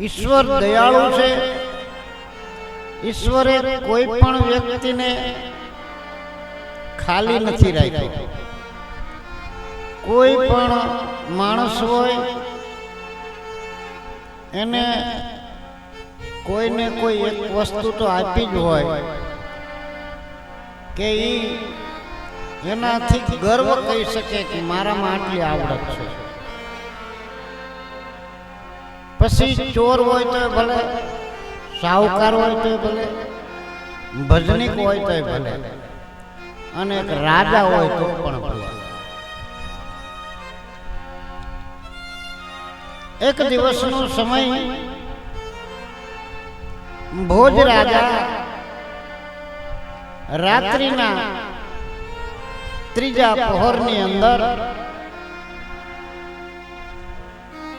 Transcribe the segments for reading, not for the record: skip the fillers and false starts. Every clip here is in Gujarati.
ઈશ્વર દયાળુ છે. ઈશ્વરે કોઈ પણ વ્યક્તિને ખાલી નથી રાખ્યો. કોઈ પણ માણસ હોય એને કોઈને કોઈ એક વસ્તુ તો આપી જ હોય કે એનાથી ગર્વ કહી શકે કે મારામાં આટલી આવડત છે. પછી ચોર હોય તો ભલે, સાહુકાર હોય તો ભલે, ભજનીક હોય તો ભલે, અને એક રાજા હોય તો પણ ભલે. એક દિવસનો સમય ભોજ રાજા રાત્રિના ત્રીજા પહોરની અંદર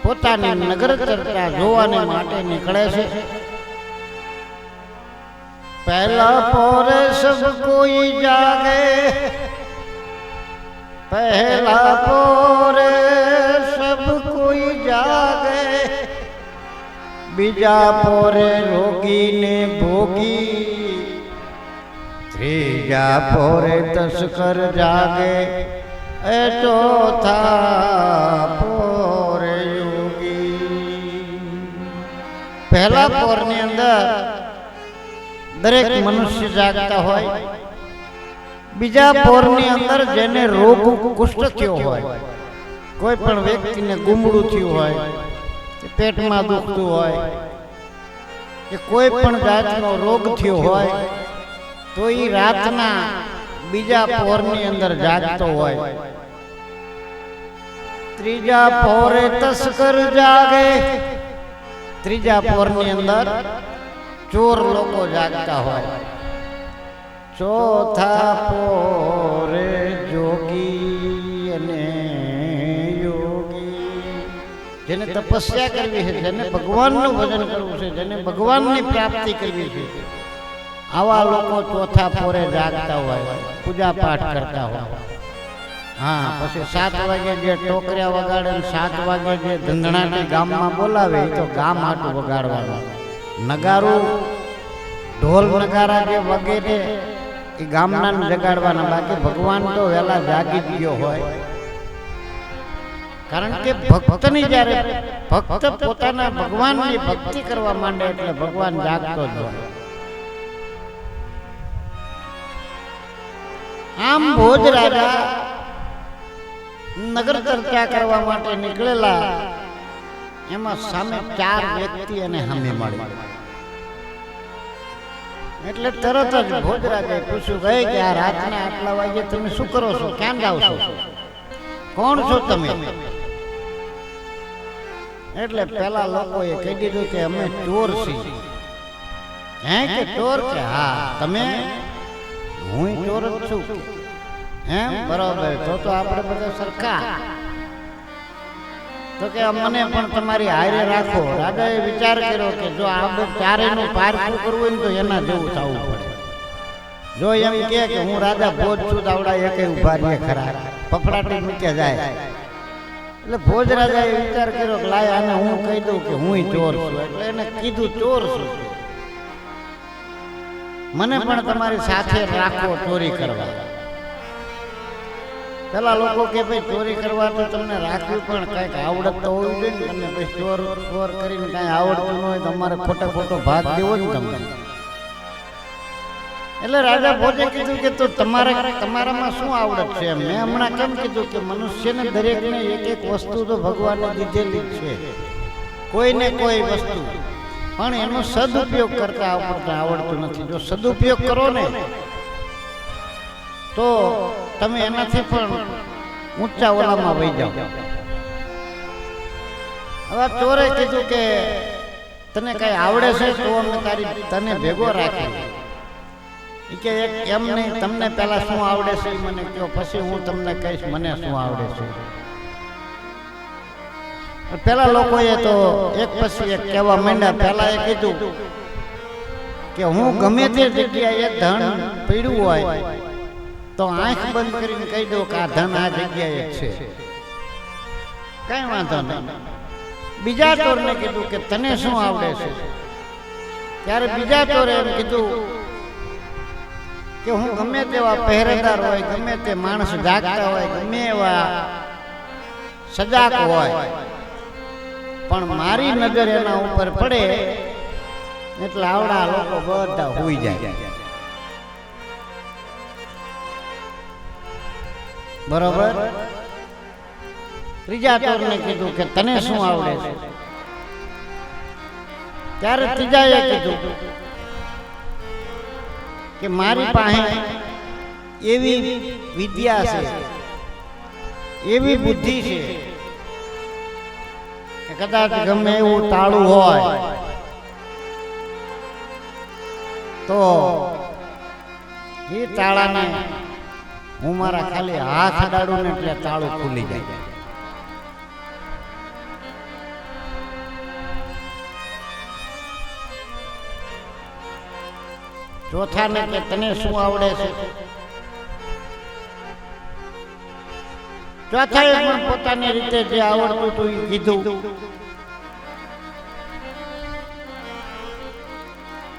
પોતાની નગર ચર્ચા જોવાને માટે નીકળે છે. પહેલા પોરે સબ કોઈ જાગે, પહેલા પોરે સબ કોઈ જાગે, બીજા પોરે રોગી ને ભોગી, ત્રીજા પોરે તસ્કર જાગે, એ ચોથા પોરે યોગી. પહેલા પોરની અંદર દરેક મનુષ્ય જાગતા હોય. બીજા પોરની અંદર જેને રોગ કુષ્ઠ થયો હોય, કોઈ પણ વ્યક્તિને ગુમડું થયું હોય, પેટમાં દુખતું હોય કે કોઈ પણ જાતનો રોગ થયો હોય તો એ રાતના બીજા પહોરની અંદર જાગતો હોય. ત્રીજા પહોરે તસ્કર જાગે, ત્રીજા પહોરની અંદર ચોર લોકો જાગતા હોય. ચોથા પહોરે જોગી અને જેને તપસ્યા કરવી છે, જેને ભગવાનનું ભજન કરવું છે, જેને ભગવાનની પ્રાપ્તિ કરવી છે, આવા લોકો ચોથા પોરે જાગતા હોય, પૂજા પાઠ કરતા હોય. હા, પછી 7 વાગે જે ટોકરિયા વગાડે, 7 વાગે જે ધંધણાટી ગામમાં બોલાવે તો ગામ હાટું વગાડવાનું. નગારું ઢોલ નગારા જે વગેરે એ ગામના જગાડવાના. બાકી ભગવાન તો વહેલા જાગી જ ગયો હોય. કારણ કે ભક્તની જ્યારે ભક્ત પોતાના ભગવાનની ભક્તિ કરવા માંડે એટલે ભગવાન જાગતો જ હોય. આમ ભોજ રાજા નગર ચર્ચા કરવા માટે નીકળેલા. એમાં સામે 4 વ્યક્તિ એને સામે મળી. એટલે તરત જ ભોજ રાજાએ પૂછ્યું, ગઈ કે આ રાતના આટલા વાગે તમે શું કરો છો, ક્યાં જાવ છો, કોણ છો તમે? એટલે પેલા લોકોએ કહી દીધું કે અમે ચોર છીએ. હે કે ચોર? કે હા, તમે? હું ચોર જ છું. એમ? બરોબર, તો આપણે બધા સરખા. તો કે મને પણ તમારી હારે રાખો. રાજાએ વિચાર કર્યો કે જો આ ચારેયનું પારખું કરવું હોય ને તો એના જેવું થવું પડે. જો એમ કે હું રાજા ભોજ છું, આવડા એકે ઉભા રહીએ ખરા, ફફડાટી મૂક્યા જાય. એટલે ભોજ રાજાએ વિચાર કર્યો કે લાય આને હું કહી દઉં કે હું ચોર છું. એટલે એને કીધું ચોર છું, મને પણ તમારી સાથે રાખો ચોરી કરવા. પેલા લોકો કે ભાઈ ચોરી કરવા તો તમને રાખવી પણ કઈક આવડત તો હોવી જોઈએ ને. તમને પછી ચોર કરીને કઈ આવડતું ન હોય તો અમારે ખોટો ભાગ દેવો જ તમને. એટલે રાજા ભોજે કીધું કે તો તમારામાં શું આવડત છે? મેં હમણાં કેમ કીધું કે મનુષ્યને દરેકને એક વસ્તુ તો ભગવાને દીધેલી જ છે, કોઈને કોઈ વસ્તુ, પણ એનો સદુપયોગ કરતા આવડતું નથી. જો સદુપયોગ કરો ને તો તમે એનાથી પણ ઊંચા ઓલામાં વહી જાઓ. હવે ચોરે કીધું કે તને કઈ આવડે છે તો અમે તને ભેગો રાખી. કે એમ નહીં, તમને પહેલા શું આવડે છે મને કહો, પછી હું તમને કહીશ મને શું આવડે છે. પેલા લોકોએ તો એક પછી એક કહેવા માંડ્યા. પહેલા એ કીધું કે હું ગમે તે જગ્યાએ ધન પડ્યું હોય તો આંખ બંધ કરીને કહી દઉં કે આ ધન આ જગ્યાએ છે, કઈ વાંધો નહીં. બીજા ચોરને કીધું કે તને શું આવડે છે? ત્યારે બીજા ચોરે એમ કીધું કે હું ગમે તેવા પહેરેદાર હોય, ગમે તે માણસ જાગતા હોય, ગમે એવા સજાગ હોય, પણ મારી નજર એના ઉપર પડે એટલે આવડા લોકો બધા હોઈ જાય. બરોબર. ત્રીજા ચોરને કીધું કે તને શું આવડે છે? ત્યારે ત્રીજાએ કીધું કે મારી પાસે એવી વિદ્યા છે, એવી બુદ્ધિ છે કે કદાચ ગમે એવું તાળું હોય તો એ તાળાને હું મારા ખાલી હાથ અડાડું ને એટલે તાળું ખુલી જાય. ચોથાને કે તને શું આવડે છે? ચોથાએ પણ પોતાની રીતે જે આવડતું હતું એ કીધું.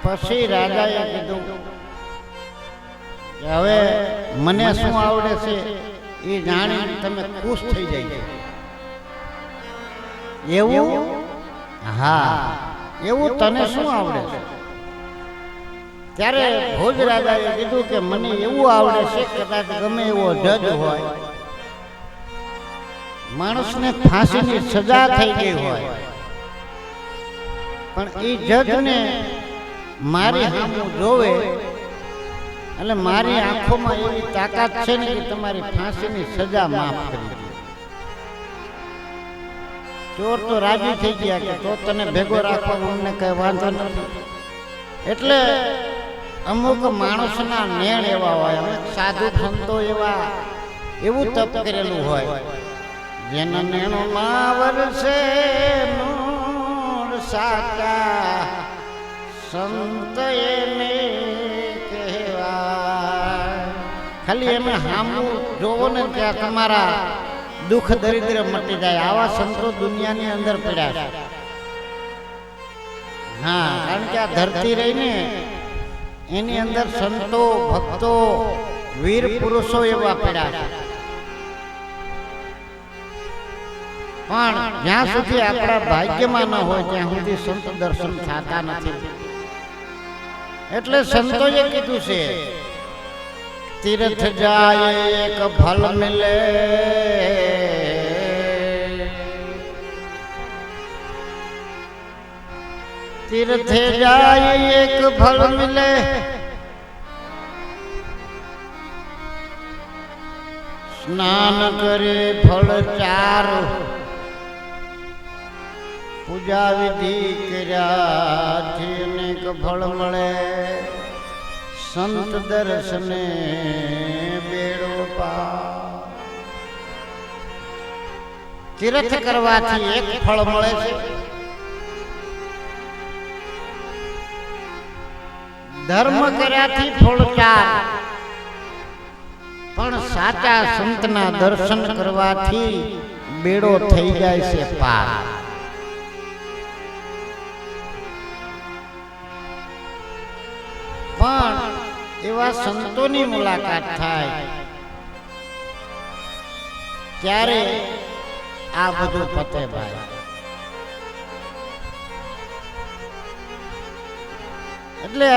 પછી રાજાએ કીધું કે હવે મને શું આવડે છે એ જાણીને તમે ખુશ થઈ જાય. એવું? હા, એવું તને શું આવડે છે? ત્યારે ભોજ રાજાએ કીધું કે મને એવું આવડે છે કદાચ ગમે એવો જજ હોય, માણસને ફાંસીની સજા થઈ ગઈ હોય, પણ એ જજને મારી સામું જોવે એટલે મારી આંખોમાં એવી તાકાત છે ને કે તમારી ફાંસીની સજા માફ કરી દે. ચોર તો રાજી થઈ ગયા કે તો તને ભેગો રાખવા અમને કઈ વાંધો નથી. એટલે અમુક માણસના નેણ એવા હોય, અમુક સાધુ સંતો એવા એવું તપ કરેલું હોય જેના નેણોમાં વરસે નૂર સાચા સંત એને કહેવાય. ખાલી એમે સામું જોવો ને ત્યાં તમારા દુઃખ દરિદ્ર મટી જાય. આવા સંતો દુનિયાની અંદર પડ્યા છે. હા, કારણ કે આ ધરતી રહીને એની અંદર સંતો, ભક્તો, વીર પુરુષો એવા પડ્યા છે. પણ જ્યાં સુધી આપણા ભાગ્યમાં ન હોય ત્યાં સુધી સંત દર્શન થતા નથી. એટલે સંતોએ કીધું છે તીર્થ જાય એક ફલ મિલે, તીર્થે જાય એક ફલ મિલે, સ્નાન કરે ફળ ચાર, પૂજા વિધિ કર્યાથી અનેક ફળ મળે, સંત દર્શને બેડો પાર. તીર્થ કરવાથી એક ફળ મળે છે, ધર્મ કર્યાથી ફળ ચાર, પણ સાચા સંતના દર્શન કરવાથી બેડો થઈ જાય છે પાર. પણ એવા સંતોની મુલાકાત થાય ત્યારે આ બધું પતે ભાઈ. એટલે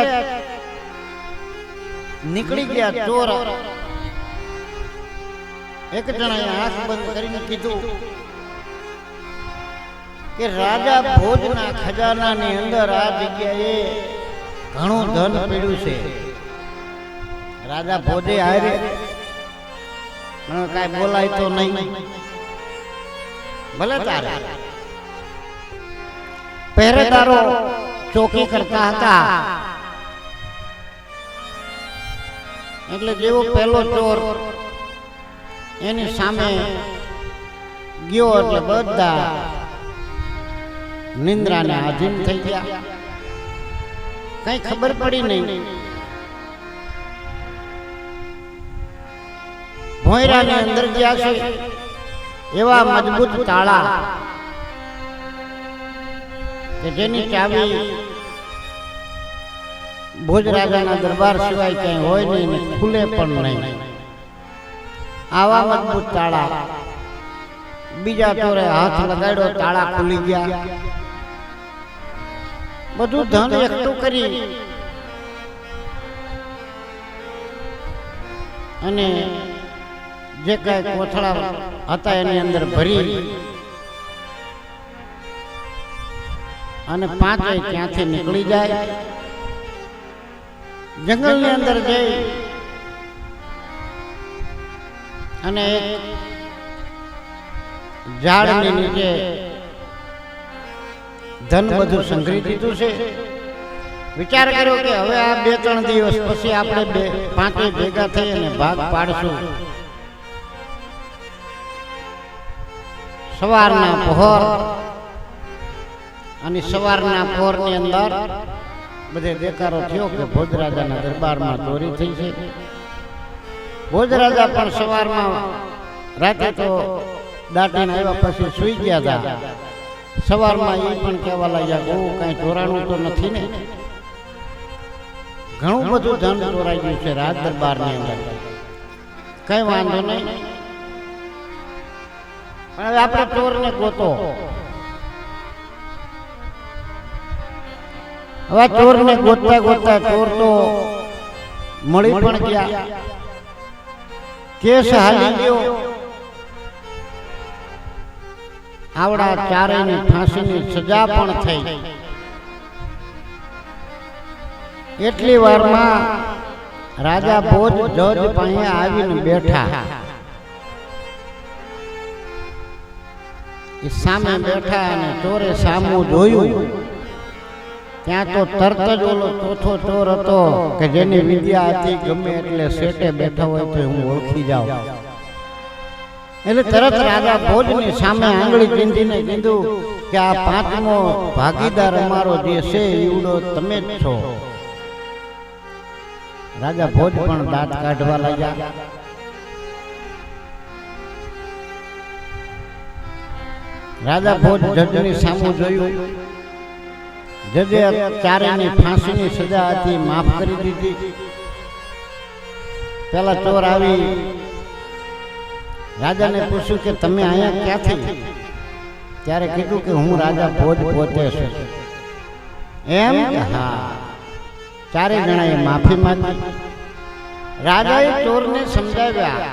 નીકળી ગયા ચોર. એક જણાએ આંખ બંધ કરીને કીધું કે રાજા ભોજના ખજાનાની અંદર આ જગ્યાએ ઘણું ધન પડ્યું છે. રાજા ભોજે હારે કાંઈ બોલાય તો નહીં, ભલે તારે. પહેરેદારો ચોકી કરતા હતા એટલે જેવો પહેલો ચોર એની સામે ગયો એટલે બધા નિંદ્રાને આધીન થઈ ગયા. કઈ ખબર પડી નહીં. ભોંયરાની અંદર ગયા છે એવા મજબૂત તાળા કે જેની ચાવી ભોજ રાજાના દરબાર સિવાય ક્યાંય હોય નહીં ને ખુલે પણ નહીં. આવા મજબૂત તાળા બીજા ચોરે હાથ લગાડ્યો, તાળા ખુલી ગયા. બધું ધન એકઠું કરી અને જે કઈ કોથળા હતા એની અંદર ભરી અને પાંચેય ત્યાંથી નીકળી જાય. જંગલની અંદર જઈ અને એક ઝાડની નીચે ધન બધું સંગ્રહી દીધું છે. વિચાર કર્યો કે હવે આ 2-3 દિવસ પછી આપણે પાંચેય ભેગા થઈ અને ભાગ પાડશું. સવારના પહોર અને સવારના પહોરની અંદર બધે દેખારો થયો કે ભોજ રાજાના દરબારમાં ચોરી થઈ છે. ભોજ રાજા પણ સવારમાં રાતે તો દાટીને આવ્યા પછી સૂઈ ગયા હતા. સવારમાં એ પણ કહેવા લાગ્યા બહુ કાંઈ ચોરાણું તો નથી ને, ઘણું બધું ધન ચોરાઈ ગયું છે રાજ દરબારની અંદર, કઈ વાંધો નહીં, પણ હવે આપણે ચોરને ગોતો. હવે ચોરને ગોતતા ગોતતા ચોર તો મળી પણ ગયા. કેસ હાલી ગયો. આવડા ચારેયની ફાંસીની સજા પણ થઈ. એટલી વારમાં રાજા ભોજ જજ પાસે આવીને બેઠા. એ સામે બેઠા અને ચોરે સામું જોયું. ત્યાં તો તરત જ ઓલો ચોથો ચોર હતો કે જેની વિદ્યા હતી ગમે એટલે સેટે બેઠા હોય તો હું ઓળખી જાઉં. એટલે તરત રાજા ભોજની સામે આંગળી ચીંધીને કીધું કે આ પાંચમો ભાગીદાર અમારો જે છે ઈવડો તમે જ છો. રાજા ભોજ પણ દાંત કાઢવા લાગ્યા. રાજા ભોજ જજની સામું જોયું. જજે ચારેયની ફાંસીની સજા હતી માફ કરી દીધી. પેલા ચોર આવી રાજાને પૂછ્યું કે તમે અહીંયા ક્યાંથી? ત્યારે કીધું કે હું રાજા ભોજ પોતે છું. એમ? હા. ચારે જણાએ માફી માંગી. રાજાએ ચોરને સમજાવ્યા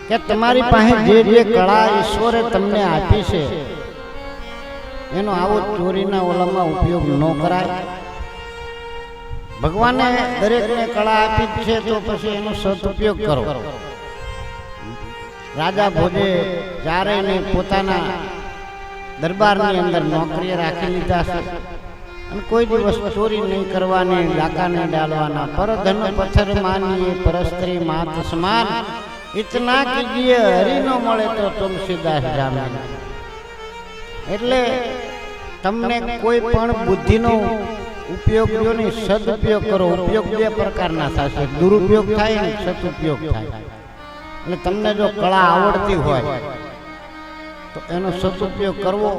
કે તમારી પાસે જે કળા ઈશ્વરે તમને આપી છે એનો આવો ચોરીના ઓલામાં ઉપયોગ ન કરાય. ભગવાને દરેકને કળા આપી છે તો પછી એનો સદુપયોગ કરો. રાજા ભોજે ચારેયને પોતાના દરબારની અંદર નોકરીએ રાખી લીધા છે અને કોઈ દિવસ ચોરી નહીં કરવાની, ડાકા નહીં ડાલવાના. પર ધન પથ્થર માનીએ પરસ્ત્રી માત સમાન, ઇતના કીજીએ હરી ન મળે તો તુલસીદાસ જામે. એટલે તમને કોઈ પણ બુદ્ધિનો ઉપયોગ જો નહીં, સદુપયોગ કરો. ઉપયોગ બે પ્રકારના થશે, દુરુપયોગ થાય ને સદુપયોગ થાય. એટલે તમને જો કળા આવડતી હોય તો એનો સદુપયોગ કરવો.